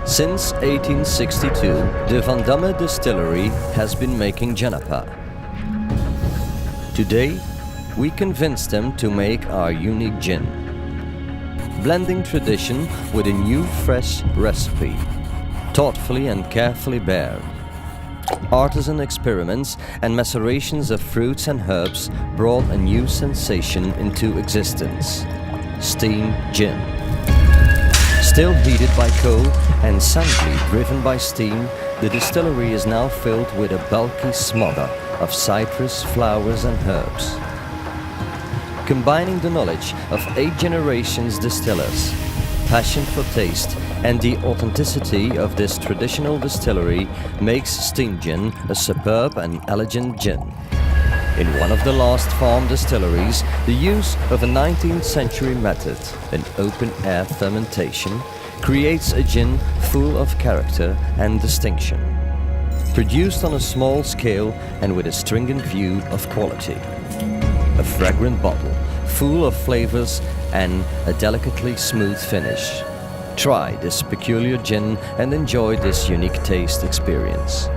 Since 1862, the Van Damme distillery has been making Janapa. Today, we convinced them to make our unique gin, blending tradition with a new fresh recipe, thoughtfully and carefully bared. Artisan experiments and macerations of fruits and herbs brought a new sensation into existence: Steamgin. Still heated by coal and soundly driven by steam, the distillery is now filled with a bulky smother of citrus, flowers and herbs. Combining the knowledge of 8 generations distillers, passion for taste and the authenticity of this traditional distillery makes Steamgin a superb and elegant gin. In one of the last farm distilleries, the use of a 19th century method, an open-air fermentation, creates a gin full of character and distinction, produced on a small scale and with a stringent view of quality. A fragrant bottle, full of flavors and a delicately smooth finish. Try this peculiar gin and enjoy this unique taste experience.